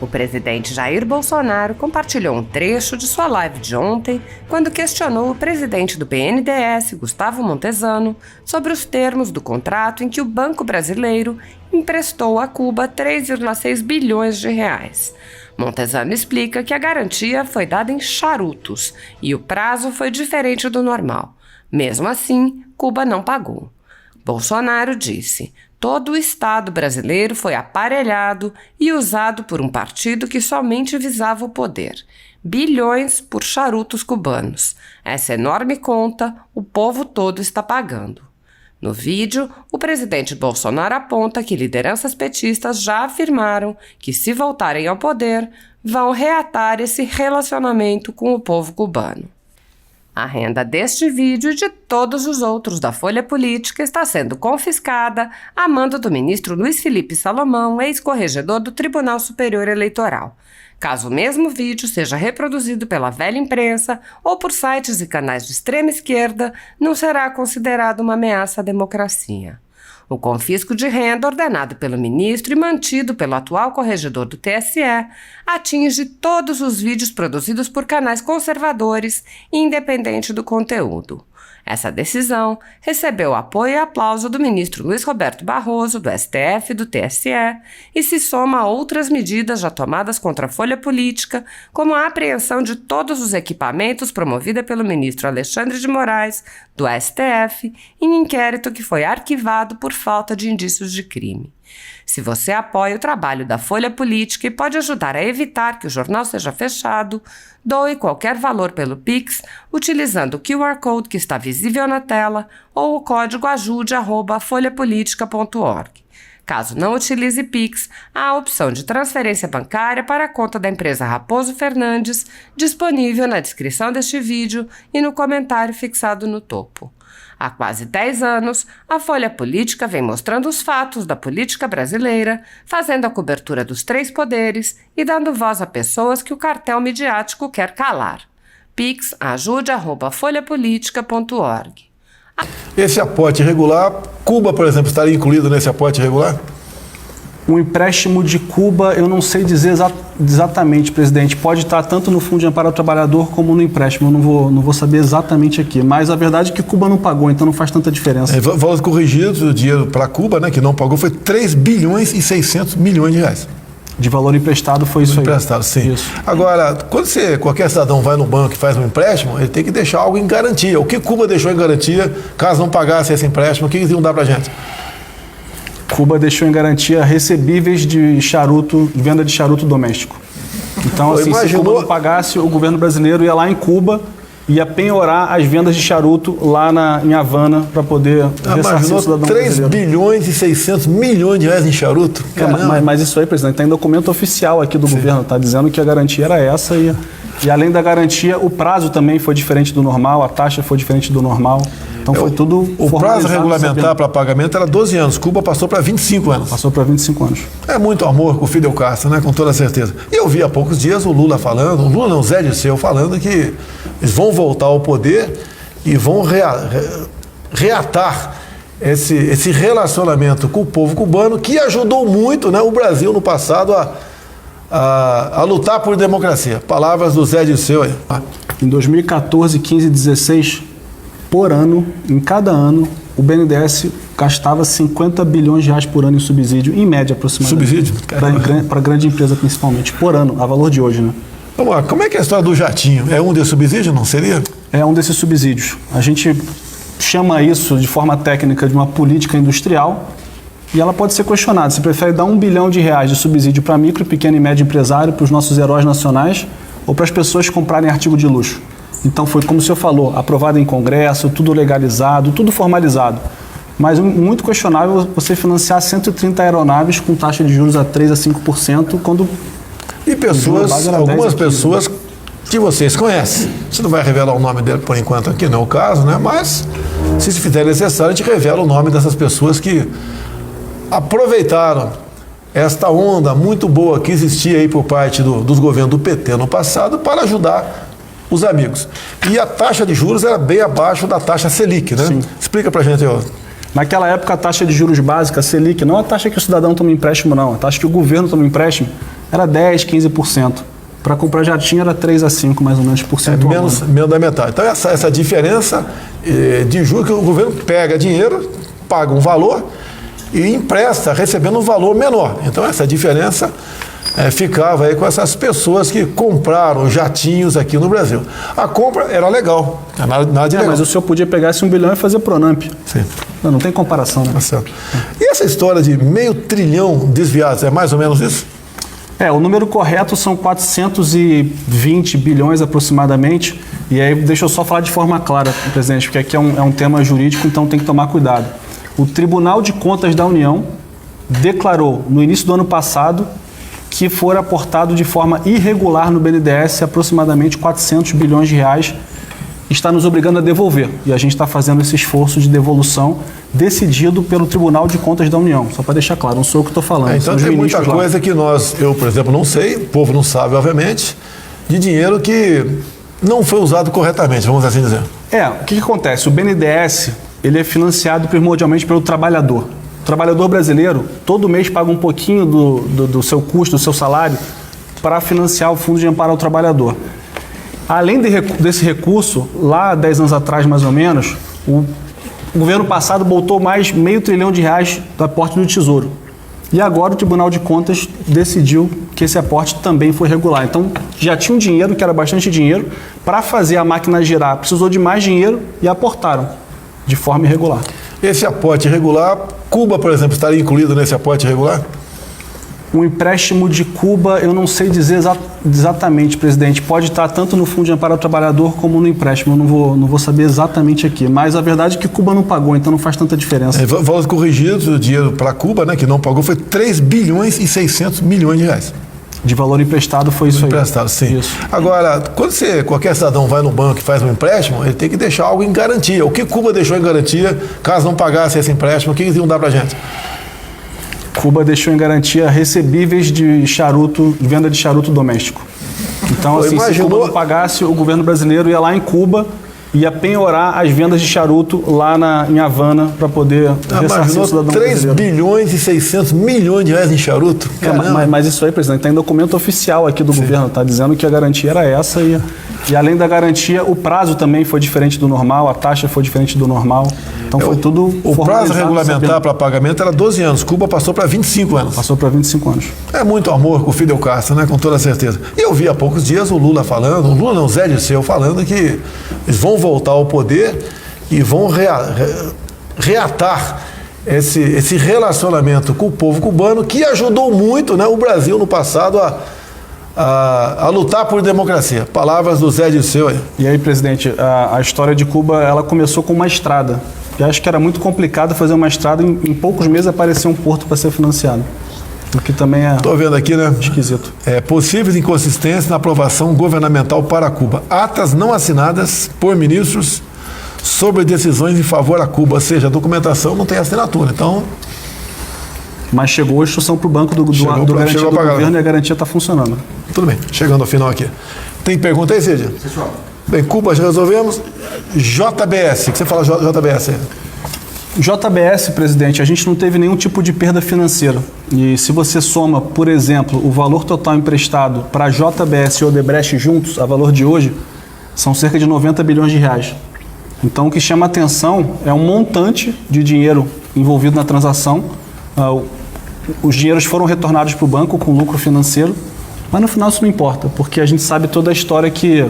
O presidente Jair Bolsonaro compartilhou um trecho de sua live de ontem quando questionou o presidente do BNDES, Gustavo Montezano, sobre os termos do contrato em que o Banco Brasileiro emprestou a Cuba 3,6 bilhões de reais. Montezano explica que a garantia foi dada em charutos e o prazo foi diferente do normal. Mesmo assim, Cuba não pagou. Bolsonaro disse: todo o Estado brasileiro foi aparelhado e usado por um partido que somente visava o poder. Bilhões por charutos cubanos. Essa enorme conta o povo todo está pagando. No vídeo, o presidente Bolsonaro aponta que lideranças petistas já afirmaram que, se voltarem ao poder, vão reatar esse relacionamento com o povo cubano. A renda deste vídeo e de todos os outros da Folha Política está sendo confiscada a mando do ministro Luiz Felipe Salomão, ex-corregedor do Tribunal Superior Eleitoral. Caso o mesmo vídeo seja reproduzido pela velha imprensa ou por sites e canais de extrema esquerda, não será considerado uma ameaça à democracia. O confisco de renda ordenado pelo ministro e mantido pelo atual corregedor do TSE atinge todos os vídeos produzidos por canais conservadores, independente do conteúdo. Essa decisão recebeu apoio e aplauso do ministro Luiz Roberto Barroso, do STF e do TSE, e se soma a outras medidas já tomadas contra a Folha Política, como a apreensão de todos os equipamentos promovida pelo ministro Alexandre de Moraes, do STF, em inquérito que foi arquivado por falta de indícios de crime. Se você apoia o trabalho da Folha Política e pode ajudar a evitar que o jornal seja fechado, doe qualquer valor pelo Pix utilizando o QR Code que está visível na tela ou o código ajude@folhapolitica.org. Caso não utilize Pix, há a opção de transferência bancária para a conta da empresa Raposo Fernandes, disponível na descrição deste vídeo e no comentário fixado no topo. Há quase 10 anos, a Folha Política vem mostrando os fatos da política brasileira, fazendo a cobertura dos 3 poderes e dando voz a pessoas que o cartel midiático quer calar. Pix ajude@folhapolitica.org. Esse aporte irregular, Cuba, por exemplo, estaria incluído nesse aporte irregular? O empréstimo de Cuba, eu não sei dizer exatamente, presidente. Pode estar tanto no Fundo de Amparo ao Trabalhador como no empréstimo. Eu não vou saber exatamente aqui. Mas a verdade é que Cuba não pagou, então não faz tanta diferença. Valores corrigidos, o dinheiro para Cuba, né, que não pagou, foi 3 bilhões e 600 milhões de reais. De valor emprestado foi isso aí. Emprestado, sim. Isso. Agora, quando qualquer cidadão vai no banco e faz um empréstimo, ele tem que deixar algo em garantia. O que Cuba deixou em garantia, caso não pagasse esse empréstimo, o que eles iam dar para a gente? Cuba deixou em garantia recebíveis de charuto, venda de charuto doméstico. Então, assim, se Cuba não pagasse, o governo brasileiro ia lá em Cuba e ia penhorar as vendas de charuto lá em Havana para poder ressarcir o cidadão brasileiro. 3 bilhões e 600 milhões de reais em charuto? Mas isso aí, presidente, tem documento oficial aqui do governo, está dizendo que a garantia era essa e além da garantia, o prazo também foi diferente do normal, a taxa foi diferente do normal. Então foi tudo o prazo regulamentar para pagamento era 12 anos. Cuba passou para 25 anos. Passou para 25 anos. É muito amor com o Fidel Castro, né? Com toda certeza. E eu vi há poucos dias o Lula falando, o Lula não, o Zé Dirceu falando que eles vão voltar ao poder e vão reatar esse relacionamento com o povo cubano, que ajudou muito, né, o Brasil no passado a lutar por democracia. Palavras do Zé Dirceu aí. Em 2014, 15 e 16, por ano, em cada ano, o BNDES gastava 50 bilhões de reais por ano em subsídio, em média aproximadamente. Subsídio? Para grande empresa principalmente, por ano, a valor de hoje, né? Vamos lá, como é que é a história do jatinho? É um desses subsídios, não seria? É um desses subsídios. A gente chama isso de forma técnica de uma política industrial e ela pode ser questionada. Você prefere dar 1 bilhão de reais de subsídio para micro, pequeno e médio empresário, para os nossos heróis nacionais ou para as pessoas comprarem artigo de luxo? Então foi como o senhor falou, aprovado em Congresso, tudo legalizado, tudo formalizado. Mas muito questionável você financiar 130 aeronaves com taxa de juros a 3% a 5%, quando... E algumas pessoas que vocês conhecem. Você não vai revelar o nome dele por enquanto aqui, não é o caso, né? Mas, se fizer necessário, a gente revela o nome dessas pessoas que aproveitaram esta onda muito boa que existia aí por parte dos governos do PT no passado para ajudar os amigos. E a taxa de juros era bem abaixo da taxa Selic, né? Sim. Explica pra gente, ó. Naquela época, a taxa de juros básica, Selic, não a taxa que o cidadão toma empréstimo, não. A taxa que o governo toma empréstimo era 10%, 15%. Para comprar jatinho era 3 a 5 mais ou menos por cento. Menos da metade. Então essa diferença de juros que o governo pega dinheiro, paga um valor e empresta recebendo um valor menor. Então essa diferença ficava aí com essas pessoas que compraram jatinhos aqui no Brasil. A compra era legal, nada de legal. Mas o senhor podia pegar esse 1 bilhão e fazer Pronamp. Sim. Não tem comparação, né? Tá certo. E essa história de $500 bilhão desviados, é mais ou menos isso? O número correto são 420 bilhões aproximadamente. E aí, deixa eu só falar de forma clara, presidente, porque aqui é um tema jurídico, então tem que tomar cuidado. O Tribunal de Contas da União declarou, no início do ano passado, que foram aportado de forma irregular no BNDES aproximadamente 400 bilhões de reais, está nos obrigando a devolver. E a gente está fazendo esse esforço de devolução decidido pelo Tribunal de Contas da União. Só para deixar claro, não sou eu que estou falando. Então tem muita coisa que eu, por exemplo, não sei, o povo não sabe, obviamente, de dinheiro que não foi usado corretamente, vamos assim dizer. O que acontece? O BNDES, ele é financiado primordialmente pelo trabalhador. O trabalhador brasileiro, todo mês paga um pouquinho do seu custo, do seu salário, para financiar o Fundo de Amparo ao Trabalhador. Além desse recurso, lá 10 anos atrás, mais ou menos, o governo passado botou mais R$500 bilhão do aporte do Tesouro. E agora o Tribunal de Contas decidiu que esse aporte também foi regular. Então, já tinha um dinheiro, que era bastante dinheiro, para fazer a máquina girar. Precisou de mais dinheiro e aportaram de forma irregular. Esse aporte irregular, Cuba, por exemplo, estaria incluído nesse aporte irregular? O empréstimo de Cuba, eu não sei dizer exatamente, presidente. Pode estar tanto no Fundo de Amparo ao Trabalhador como no empréstimo. Eu não vou saber exatamente aqui. Mas a verdade é que Cuba não pagou, então não faz tanta diferença. Valores corrigidos, o dinheiro para Cuba, né, que não pagou, foi 3 bilhões e 600 milhões de reais. De valor emprestado foi isso aí. Emprestado, sim. Isso. Agora, quando qualquer cidadão vai no banco e faz um empréstimo, ele tem que deixar algo em garantia. O que Cuba deixou em garantia, caso não pagasse esse empréstimo, o que eles iam dar para a gente? Cuba deixou em garantia recebíveis de charuto, de venda de charuto doméstico. Então, assim, se Cuba não pagasse, o governo brasileiro ia lá em Cuba e ia penhorar as vendas de charuto lá em Havana para poder ressarcir o cidadão brasileiro. 3 bilhões e 600 milhões de reais em charuto? Mas isso aí, presidente, tem documento oficial aqui do governo, está dizendo que a garantia era essa e além da garantia, o prazo também foi diferente do normal, a taxa foi diferente do normal. Então foi tudo O prazo regulamentar para pagamento era 12 anos. Cuba passou para 25 anos. Passou para 25 anos. É muito amor com o Fidel Castro, né? Com toda certeza. E eu vi há poucos dias o Lula falando, Zé Dirceu falando que eles vão voltar ao poder e vão reatar esse relacionamento com o povo cubano que ajudou muito, né, o Brasil no passado a lutar por democracia. Palavras do Zé Dirceu aí. E aí, presidente, a história de Cuba, ela começou com uma estrada. E acho que era muito complicado fazer uma estrada, em poucos meses aparecer um porto para ser financiado. O que também é Estou vendo aqui, né? Esquisito. Possíveis inconsistências na aprovação governamental para Cuba. Atas não assinadas por ministros sobre decisões em favor a Cuba. Ou seja, a documentação não tem assinatura. Então... Mas chegou a instrução para o banco do garantia do governo e a garantia está funcionando. Tudo bem, chegando ao final aqui. Tem pergunta aí, Cid? Pessoal. Bem, Cuba já resolvemos. JBS, o que você fala JBS aí? JBS, presidente, a gente não teve nenhum tipo de perda financeira. E se você soma, por exemplo, o valor total emprestado para JBS e Odebrecht juntos, a valor de hoje, são cerca de 90 bilhões de reais. Então, o que chama atenção é um montante de dinheiro envolvido na transação. Os dinheiros foram retornados para o banco com lucro financeiro, mas no final isso não importa, porque a gente sabe toda a história que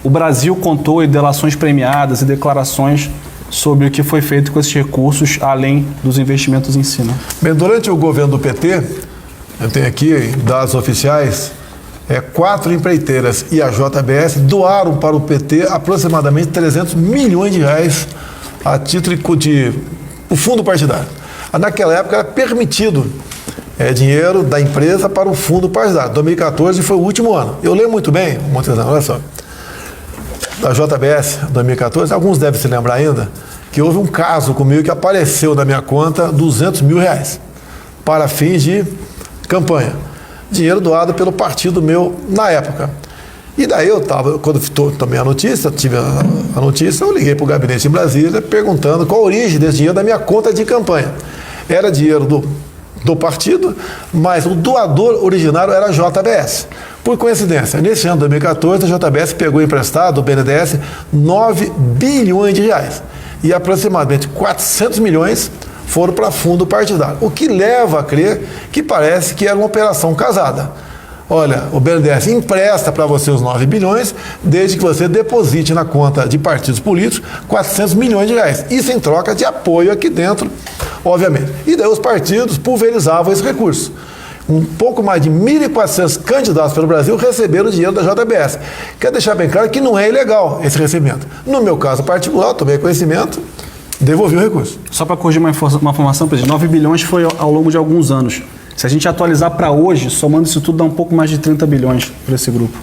o Brasil contou e delações premiadas e declarações sobre o que foi feito com esses recursos, além dos investimentos em si. Né? Bem, durante o governo do PT, eu tenho aqui dados oficiais, 4 empreiteiras e a JBS doaram para o PT aproximadamente 300 milhões de reais a título de o fundo partidário. Naquela época era permitido dinheiro da empresa para o fundo partidário. 2014 foi o último ano. Eu lembro muito bem, Montezano, olha só, da JBS 2014, alguns devem se lembrar ainda, que houve um caso comigo que apareceu na minha conta 200 mil reais para fins de campanha. Dinheiro doado pelo partido meu na época. E daí quando tomei a notícia, tive a notícia, eu liguei para o gabinete em Brasília perguntando qual a origem desse dinheiro da minha conta de campanha. Era dinheiro do do partido, mas o doador originário era a JBS. Por coincidência, nesse ano de 2014, a JBS pegou emprestado do BNDES 9 bilhões de reais. E aproximadamente 400 milhões foram para fundo partidário. O que leva a crer que parece que era uma operação casada. Olha, o BNDES empresta para você os 9 bilhões, desde que você deposite na conta de partidos políticos 400 milhões de reais. Isso em troca de apoio aqui dentro, obviamente. E daí os partidos pulverizavam esse recurso. Um pouco mais de 1.400 candidatos pelo Brasil receberam o dinheiro da JBS. Quero deixar bem claro que não é ilegal esse recebimento. No meu caso particular, tomei conhecimento, devolvi o recurso. Só para corrigir uma informação, presidente, 9 bilhões foi ao longo de alguns anos. Se a gente atualizar para hoje, somando isso tudo, dá um pouco mais de 30 bilhões para esse grupo.